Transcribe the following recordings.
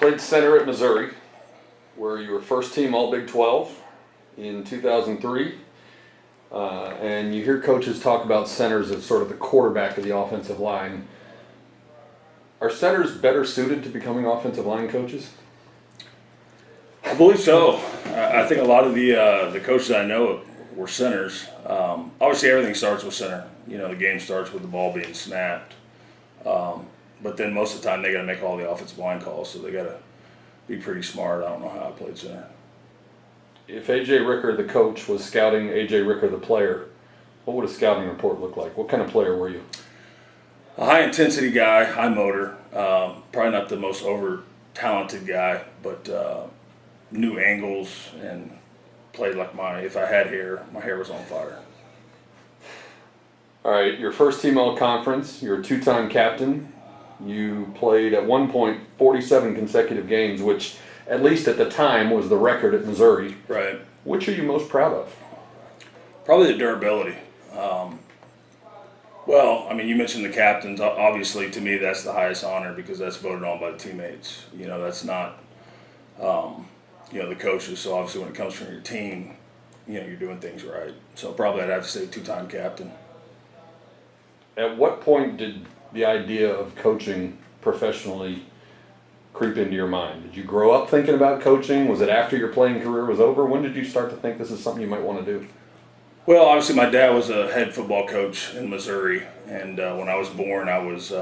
played center at Missouri, where you were first team All Big 12 in 2003. And you hear coaches talk about centers as sort of the quarterback of the offensive line. Are centers better suited to becoming offensive line coaches? I believe so. I think a lot of the coaches I know were centers. Obviously, everything starts with center. You know, the game starts with the ball being snapped. But then most of the time, they got to make all the offensive line calls, so they got to be pretty smart. I don't know how I played center. If A.J. Ricker, the coach, was scouting A.J. Ricker, the player, what would a scouting report look like? What kind of player were you? A high-intensity guy, high motor. Probably not the most over-talented guy, but knew angles and played like if I had hair, my hair was on fire. All right, your first team all-conference, you're a two-time captain. You played at one point 47 consecutive games, which at least at the time was the record at Missouri. Right. Which are you most proud of? Probably the durability. Well, I mean, you mentioned the captains. Obviously, to me, that's the highest honor because that's voted on by the teammates. You know, that's not, the coaches. So obviously, when it comes from your team, you're doing things right. So probably I'd have to say two-time captain. At what point did the idea of coaching professionally creep into your mind? Did you grow up thinking about coaching? Was it after your playing career was over? When did you start to think this is something you might want to do? Well, obviously, my dad was a head football coach in Missouri, and when I was born, I was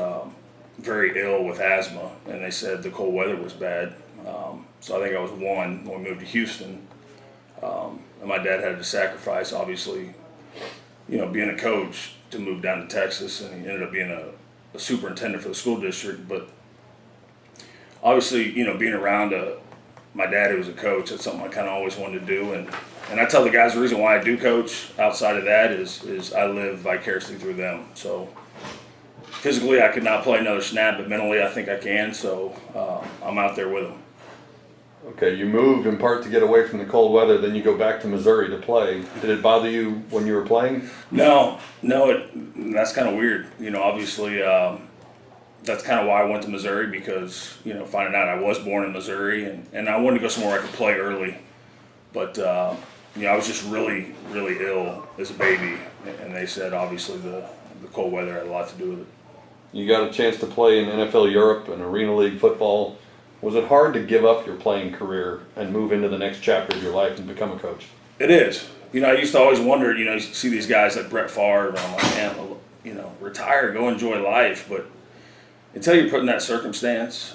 very ill with asthma, and they said the cold weather was bad. So I think I was one when we moved to Houston, and my dad had to sacrifice, obviously, being a coach to move down to Texas, and he ended up being a superintendent for the school district. But obviously, being around my dad who was a coach, that's something I kind of always wanted to do, and I tell the guys the reason why I do coach outside of that is I live vicariously through them. So physically I could not play another snap, but mentally I think I can. So I'm out there with them. Okay, you moved in part to get away from the cold weather, then you go back to Missouri to play. Did it bother you when you were playing? No, that's kind of weird. Obviously that's kind of why I went to Missouri because, finding out I was born in Missouri and I wanted to go somewhere I could play early. But I was just really, really ill as a baby, and they said obviously the cold weather had a lot to do with it. You got a chance to play in NFL Europe and Arena League football. Was it hard to give up your playing career and move into the next chapter of your life and become a coach? It is. I used to always wonder, you see these guys like Brett Favre, and I'm like, man, retire, go enjoy life. But until you're put in that circumstance,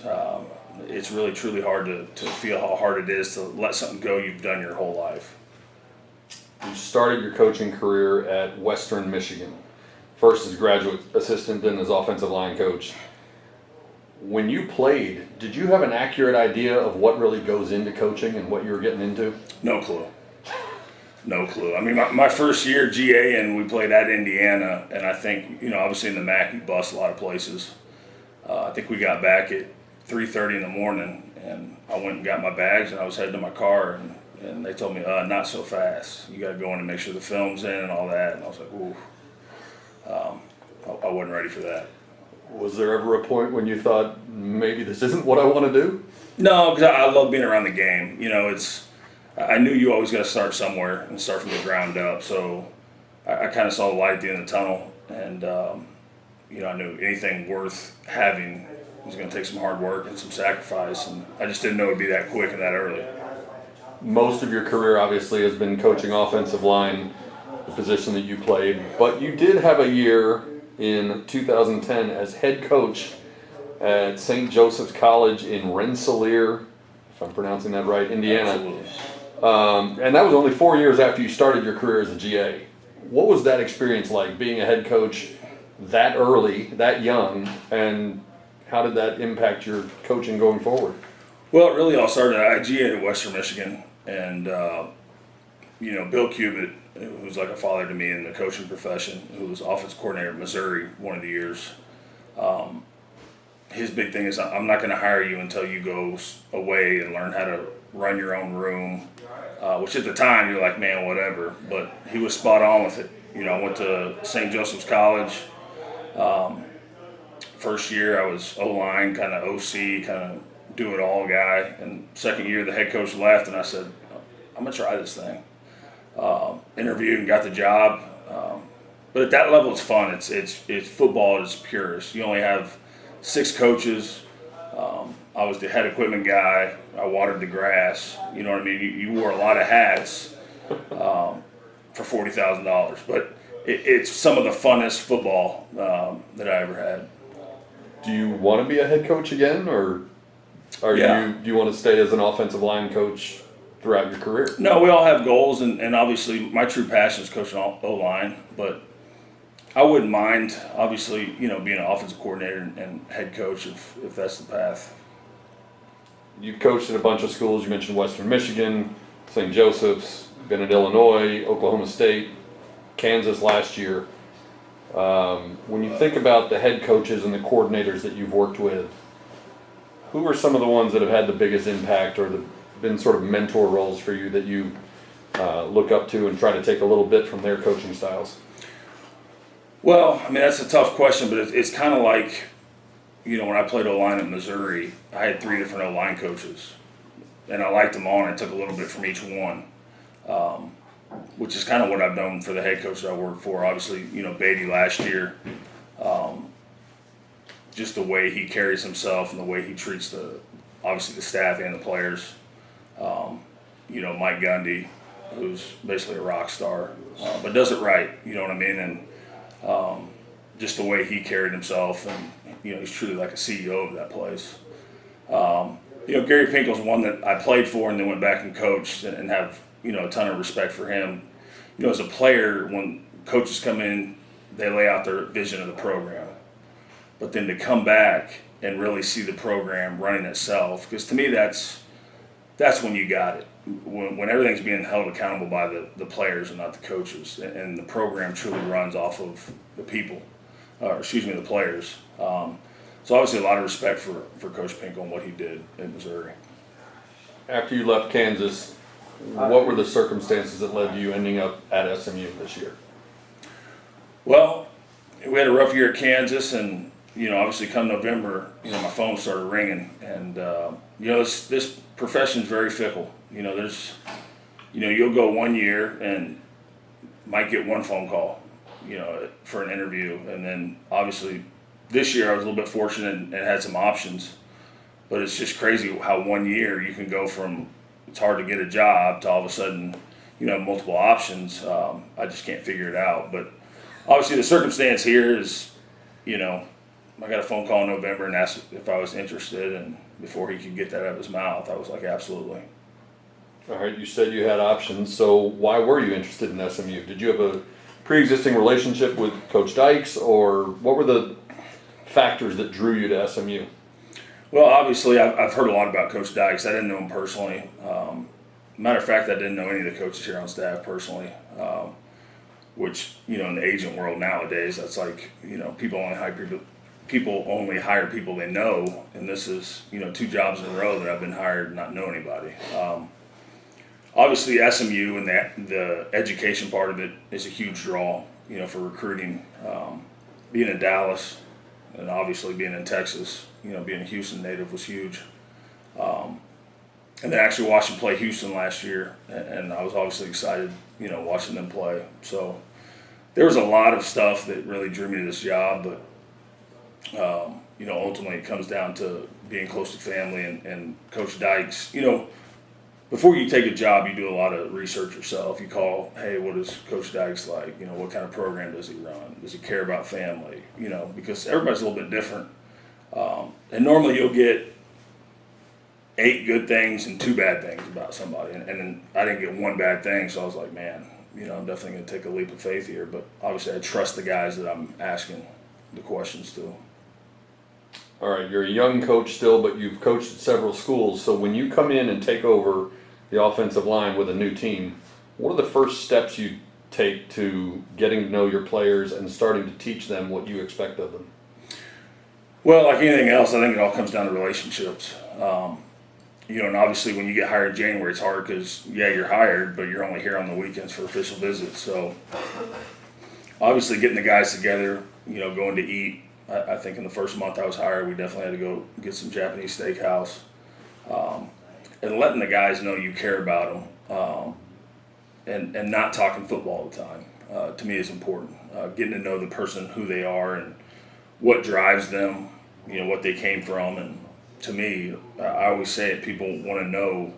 it's really, truly hard to feel how hard it is to let something go you've done your whole life. You started your coaching career at Western Michigan, first as graduate assistant, then as offensive line coach. When you played, did you have an accurate idea of what really goes into coaching and what you were getting into? No clue. No clue. I mean, my first year GA, and we played at Indiana, and I think, obviously in the MAC you bust a lot of places. I think we got back at 3:30 in the morning, and I went and got my bags, and I was heading to my car, and they told me, not so fast. You got to go in and make sure the film's in and all that. And I was like, ooh, I wasn't ready for that. Was there ever a point when you thought, maybe this isn't what I want to do? No, because I love being around the game. I knew you always got to start somewhere and start from the ground up. So I kind of saw the light at the end of the tunnel, and I knew anything worth having was going to take some hard work and some sacrifice, and I just didn't know it would be that quick and that early. Most of your career obviously has been coaching offensive line, the position that you played, but you did have a year in 2010 as head coach at St. Joseph's College in Rensselaer, if I'm pronouncing that right, Indiana. Absolutely. And that was only 4 years after you started your career as a GA. What was that experience like, being a head coach that early, that young, and how did that impact your coaching going forward? Well, it really all started, I GA'd at Western Michigan, and Bill Cubitt, who's like a father to me in the coaching profession, who was offensive coordinator at Missouri one of the years, his big thing is, I'm not going to hire you until you go away and learn how to run your own room, which at the time you're like, man, whatever, but he was spot on with it. I went to St. Joseph's College. First year I was O-line, kind of OC, kind of do-it-all guy. And second year, the head coach left, and I said, I'm going to try this thing. Interviewed and got the job. But at that level, it's fun. It's football at its purest. You only have 6 coaches. I was the head equipment guy. I watered the grass. You know what I mean? You wore a lot of hats for $40,000. But it's some of the funnest football that I ever had. Do you want to be a head coach again, or do you want to stay as an offensive line coach throughout your career? No, we all have goals, and obviously my true passion is coaching O-line, but I wouldn't mind, obviously, being an offensive coordinator and head coach if that's the path. You've coached at a bunch of schools. You mentioned Western Michigan, St. Joseph's, been at Illinois, Oklahoma State, Kansas last year. When you think about the head coaches and the coordinators that you've worked with, who are some of the ones that have had the biggest impact or been sort of mentor roles for you that you look up to and try to take a little bit from their coaching styles? Well, I mean, that's a tough question, but it's kind of like, when I played O-line at Missouri, I had 3 different O-line coaches, and I liked them all, and I took a little bit from each one, which is kind of what I've done for the head coach that I work for. Obviously, Beatty last year, just the way he carries himself and the way he treats obviously the staff and the players. Mike Gundy, who's basically a rock star, but does it right, you know what I mean? And just the way he carried himself, and he's truly like a CEO of that place. Gary Pinkel's one that I played for and then went back and coached, and have a ton of respect for him. As a player, when coaches come in, they lay out their vision of the program, but then to come back and really see the program running itself, because to me that's when you got it. When everything's being held accountable by the players and not the coaches, and the program truly runs off of the people, the players. So obviously a lot of respect for Coach Pinkel and what he did in Missouri. After you left Kansas, what were the circumstances that led to you ending up at SMU this year? Well, we had a rough year at Kansas, and obviously come November, my phone started ringing, and this profession's very fickle. You'll go 1 year and might get one phone call, for an interview, and then obviously this year I was a little bit fortunate and had some options, but it's just crazy how 1 year you can go from it's hard to get a job to all of a sudden multiple options. I just can't figure it out, but obviously the circumstance here is, I got a phone call in November and asked if I was interested, and before he could get that out of his mouth, I was like, absolutely. All right, you said you had options, so why were you interested in SMU? Did you have a pre-existing relationship with Coach Dykes, or what were the factors that drew you to SMU? Well, obviously, I've heard a lot about Coach Dykes. I didn't know him personally. Matter of fact, I didn't know any of the coaches here on staff personally, which, in the agent world nowadays, that's like, people only hire people they know, and this is, 2 jobs in a row that I've been hired and not know anybody. Obviously, SMU and the education part of it is a huge draw, for recruiting. Being in Dallas and obviously being in Texas, being a Houston native was huge. And then actually watching play Houston last year, and I was obviously excited, watching them play. So there was a lot of stuff that really drew me to this job, but ultimately it comes down to being close to family and Coach Dykes. Before you take a job, you do a lot of research yourself. You call, hey, what is Coach Dykes like? What kind of program does he run? Does he care about family? Because everybody's a little bit different. And normally you'll get 8 good things and 2 bad things about somebody. And then I didn't get 1 bad thing, so I was like, man, I'm definitely going to take a leap of faith here. But obviously I trust the guys that I'm asking the questions to. All right, you're a young coach still, but you've coached at several schools. So when you come in and take over the offensive line with a new team, what are the first steps you take to getting to know your players and starting to teach them what you expect of them? Well, like anything else, I think it all comes down to relationships. And obviously when you get hired in January, it's hard because, you're hired, but you're only here on the weekends for official visits. So obviously getting the guys together, going to eat. I think in the first month I was hired, we definitely had to go get some Japanese steakhouse. and letting the guys know you care about them, and not talking football all the time, to me is important. Getting to know the person, who they are, and what drives them, what they came from. And to me, I always say it, people want to know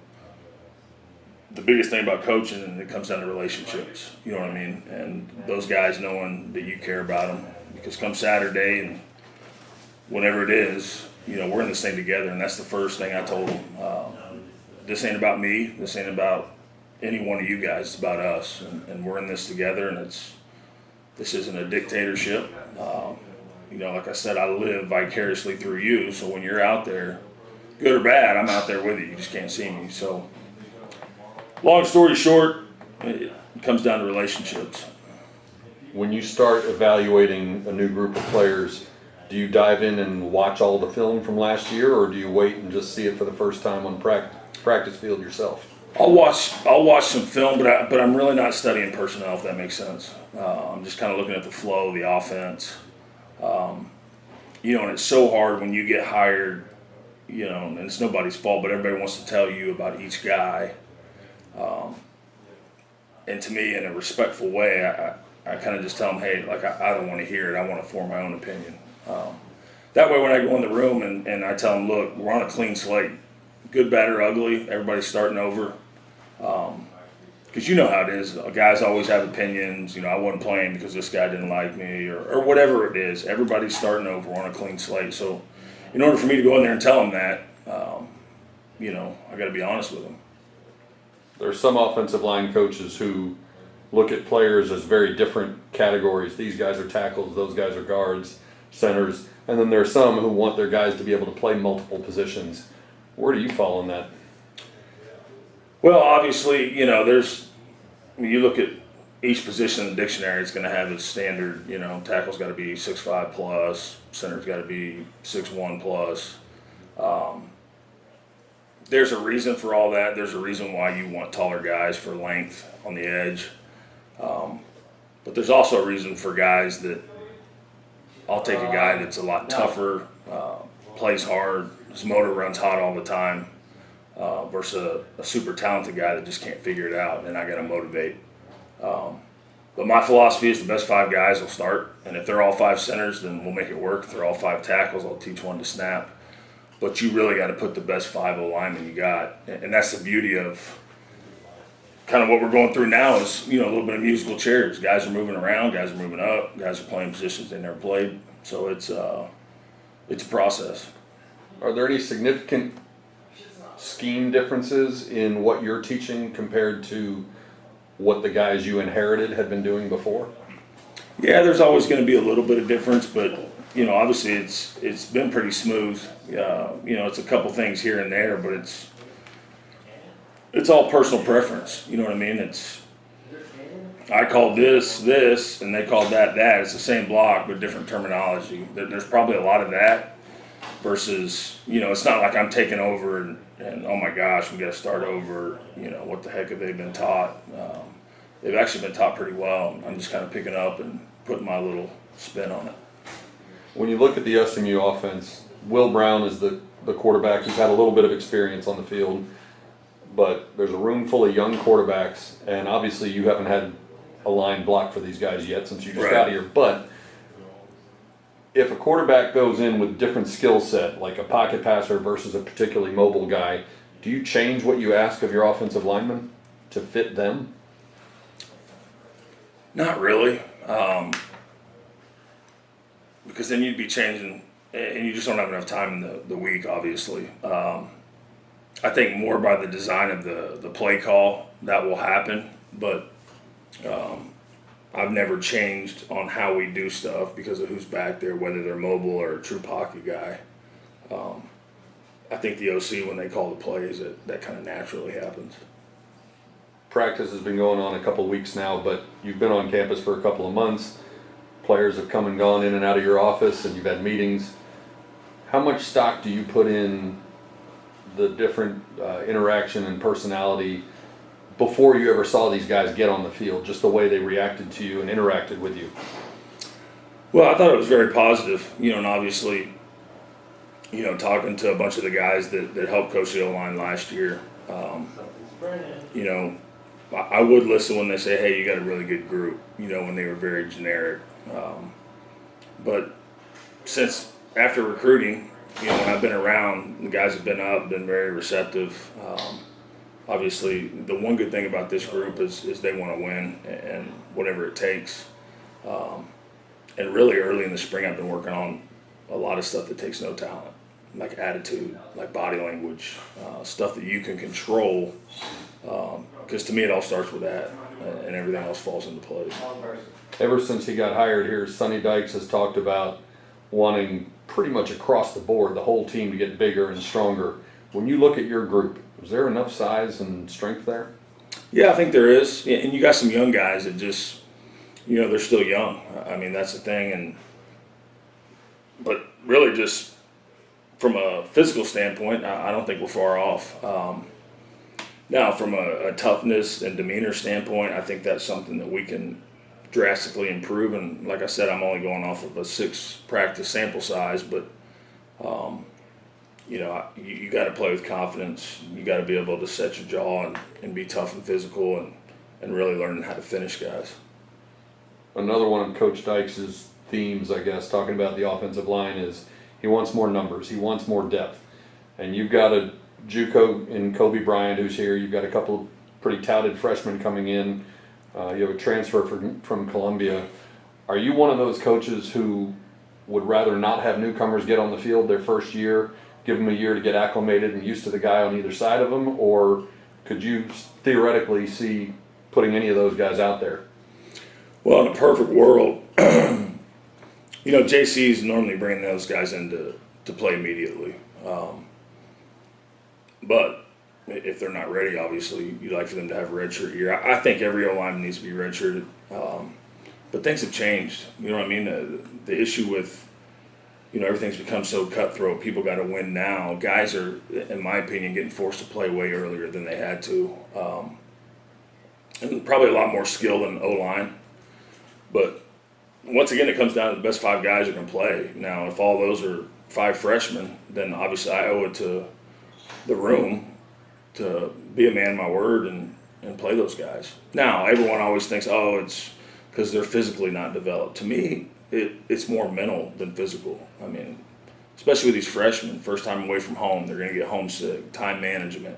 the biggest thing about coaching, and it comes down to relationships, you know what I mean? And those guys knowing that you care about them, because come Saturday and whenever it is, we're in this thing together. And that's the first thing I told them. This ain't about me. This ain't about any one of you guys. It's about us, and we're in this together. And this isn't a dictatorship. Like I said, I live vicariously through you. So when you're out there, good or bad, I'm out there with you. You just can't see me. So long story short, it comes down to relationships. When you start evaluating a new group of players, do you dive in and watch all the film from last year, or do you wait and just see it for the first time on practice field yourself? I'll watch some film, but I'm really not studying personnel, if that makes sense. I'm just kind of looking at the flow, the offense. And it's so hard when you get hired, and it's nobody's fault, but everybody wants to tell you about each guy. And to me, in a respectful way, I kind of just tell them, hey, I don't want to hear it. I want to form my own opinion. That way, when I go in the room and I tell them, look, we're on a clean slate, good, bad, or ugly, everybody's starting over. Because you know how it is. Guys always have opinions. I wasn't playing because this guy didn't like me, or whatever it is. Everybody's starting over on a clean slate. So in order for me to go in there and tell them that, I got to be honest with them. There are some offensive line coaches who look at players as very different categories. These guys are tackles, those guys are guards, centers, and then there are some who want their guys to be able to play multiple positions. Where do you fall in that? Well, obviously, when you look at each position in the dictionary, it's going to have its standard. Tackle's got to be 6'5" plus, center's got to be 6'1" plus. There's a reason for all that. There's a reason why you want taller guys for length on the edge. But there's also a reason for guys that I'll take a guy that's a lot tougher, plays hard, his motor runs hot all the time, versus a super talented guy that just can't figure it out, and I got to motivate. But my philosophy is the best 5 guys will start, and if they're all 5 centers, then we'll make it work. If they're all 5 tackles, I'll teach one to snap. But you really got to put the best 5 linemen you got, and that's the beauty of kind of what we're going through now is, a little bit of musical chairs. Guys are moving around, guys are moving up, guys are playing positions they never played. So it's a process. Are there any significant scheme differences in what you're teaching compared to what the guys you inherited had been doing before? Yeah, there's always going to be a little bit of difference, but obviously it's been pretty smooth. It's a couple things here and there, but it's all personal preference. You know what I mean? I called this, and they called that. It's the same block, but different terminology. There's probably a lot of that versus, it's not like I'm taking over and oh my gosh, we got to start over. What the heck have they been taught? They've actually been taught pretty well. I'm just kind of picking up and putting my little spin on it. When you look at the SMU offense, Will Brown is the quarterback who's had a little bit of experience on the field, but there's a room full of young quarterbacks, and obviously you haven't had a line block for these guys yet since you just got here. But if a quarterback goes in with different skill set, like a pocket passer versus a particularly mobile guy, do you change what you ask of your offensive linemen to fit them? Not really. Because then you'd be changing, and you just don't have enough time in the week, obviously. I think more by the design of the play call, that will happen, but I've never changed on how we do stuff because of who's back there, whether they're mobile or a true pocket guy. I think the OC, when they call the plays, that kind of naturally happens. Practice has been going on a couple of weeks now, but you've been on campus for a couple of months. Players have come and gone in and out of your office, and you've had meetings. How much stock do you put in the different interaction and personality before you ever saw these guys get on the field, just the way they reacted to you and interacted with you? Well, I thought it was very positive, and obviously talking to a bunch of the guys that helped coach the O-line last year, you know, I would listen when they say, hey, you got a really good group, when they were very generic. But since after recruiting, when I've been around, the guys have been up, been very receptive. Obviously, the one good thing about this group is they want to win and whatever it takes. And really early in the spring, I've been working on a lot of stuff that takes no talent, like attitude, like body language, stuff that you can control. Because to me, it all starts with that, and everything else falls into place. Ever since he got hired here, Sonny Dykes has talked about wanting pretty much across the board the whole team to get bigger and stronger. When you look at your group, is there enough size and strength there? Yeah, I think there is, and you got some young guys that just, they're still young. I mean, that's the thing, but really just from a physical standpoint, I don't think we're far off. Now, from a toughness and demeanor standpoint, I think that's something that we can drastically improve. And like I said, I'm only going off of a 6 practice sample size, but you got to play with confidence. You got to be able to set your jaw and be tough and physical and really learn how to finish guys. Another one of Coach Dykes' themes, I guess, talking about the offensive line is he wants more numbers. He wants more depth. And you've got a JUCO in Kobe Bryant who's here. You've got a couple of pretty touted freshmen coming in. You have a transfer from Columbia. Are you one of those coaches who would rather not have newcomers get on the field their first year, give them a year to get acclimated and used to the guy on either side of them, or could you theoretically see putting any of those guys out there? Well, in a perfect world, JC's normally bringing those guys in to play immediately. But if they're not ready, obviously, you'd like for them to have a redshirt year. I think every O-lineman needs to be redshirted. But things have changed. You know what I mean? The issue with, everything's become so cutthroat. People got to win now. Guys are, in my opinion, getting forced to play way earlier than they had to. And probably a lot more skill than O-line. But once again, it comes down to the best 5 guys who can play. Now, if all those are 5 freshmen, then obviously I owe it to the room to be a man of my word and play those guys. Now, everyone always thinks, it's because they're physically not developed. To me, it's more mental than physical. I mean, especially with these freshmen, first time away from home, they're going to get homesick, time management.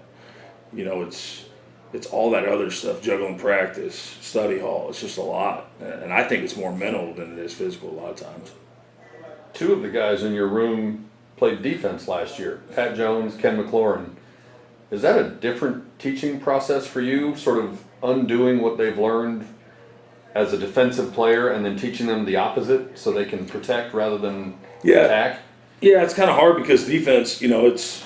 It's all that other stuff, juggling practice, study hall. It's just a lot. And I think it's more mental than it is physical a lot of times. 2 of the guys in your room played defense last year, Pat Jones, Ken McLaurin. Is that a different teaching process for you, sort of undoing what they've learned as a defensive player and then teaching them the opposite so they can protect rather than attack? Yeah, it's kind of hard because defense, it's,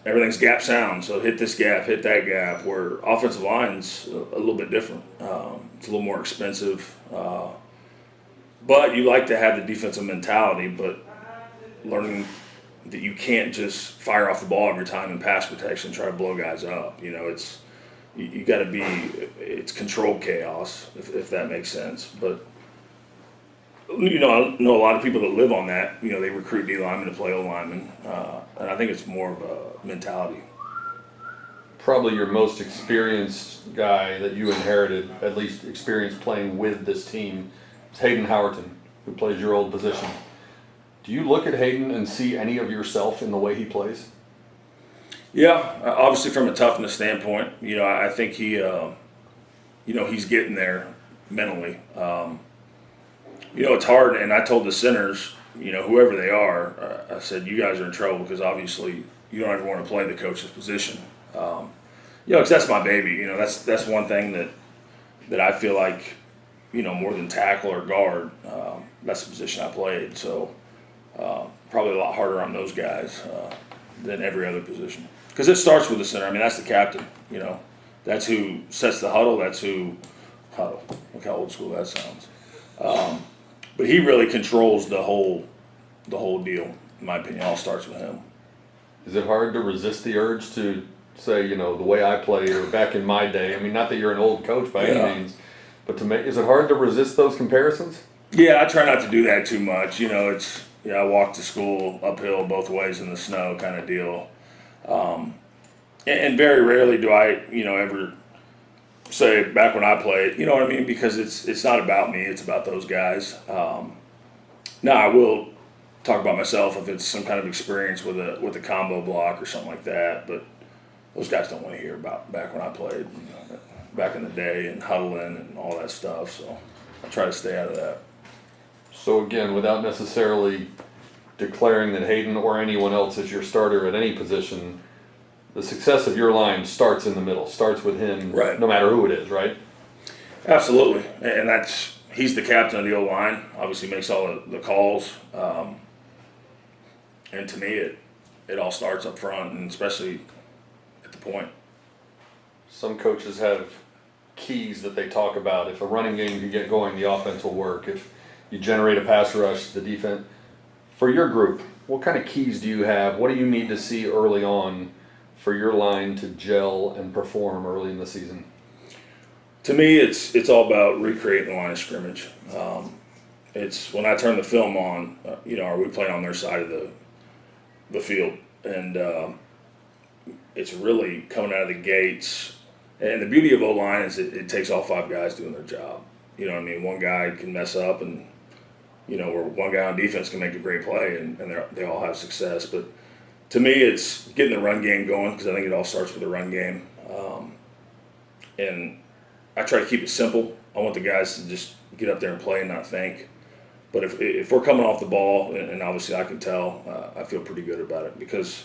everything's gap sound. So hit this gap, hit that gap, where offensive line's a little bit different. It's a little more expensive. But you like to have the defensive mentality, but learning that you can't just fire off the ball every time in pass protection and try to blow guys up. You got to be, it's controlled chaos, if that makes sense. But, I know a lot of people that live on that. They recruit D linemen to play O linemen. And I think it's more of a mentality. Probably your most experienced guy that you inherited, at least experienced playing with this team, is Hayden Howerton, who plays your old position. Do you look at Hayden and see any of yourself in the way he plays? Yeah, obviously from a toughness standpoint, I think he, he's getting there mentally. It's hard, and I told the centers, whoever they are, I said, you guys are in trouble because obviously you don't ever want to play the coach's position. Because that's my baby. That's one thing that I feel like, more than tackle or guard, that's the position I played. So probably a lot harder on those guys than every other position. Because it starts with the center. I mean, that's the captain. That's who sets the huddle. That's who huddle. Look how old school that sounds. But he really controls the whole deal. In my opinion, it all starts with him. Is it hard to resist the urge to say, the way I played or back in my day? I mean, not that you're an old coach by any means, but is it hard to resist those comparisons? Yeah, I try not to do that too much. Yeah, I walked to school uphill both ways in the snow kind of deal. And very rarely do I, ever say back when I played, you know what I mean? Because it's not about me, it's about those guys. Now I will talk about myself if it's some kind of experience with a combo block or something like that, but those guys don't want to hear about back when I played, back in the day and huddling and all that stuff. So I try to stay out of that. So again, without necessarily declaring that Hayden or anyone else is your starter at any position, the success of your line starts in the middle, starts with him, Right. no matter who it is, right? Absolutely, and he's the captain of the O-line. Obviously, makes all the calls, and to me, it all starts up front, and especially at the point. Some coaches have keys that they talk about. If a running game can get going, the offense will work. If you generate a pass rush, the defense. For your group, what kind of keys do you have? What do you need to see early on for your line to gel and perform early in the season? To me, it's all about recreating the line of scrimmage. It's when I turn the film on, are we playing on their side of the field? And it's really coming out of the gates. And the beauty of O-line is it takes all 5 guys doing their job. You know what I mean? One guy can mess up and, or one guy on defense can make a great play and they all have success. But to me, it's getting the run game going because I think it all starts with the run game. And I try to keep it simple. I want the guys to just get up there and play and not think. But if we're coming off the ball, and obviously I can tell, I feel pretty good about it because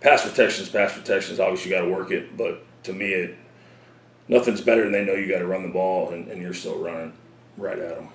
pass protection is pass protection. Obviously you got to work it, but to me, nothing's better than they know you got to run the ball and you're still running right at them.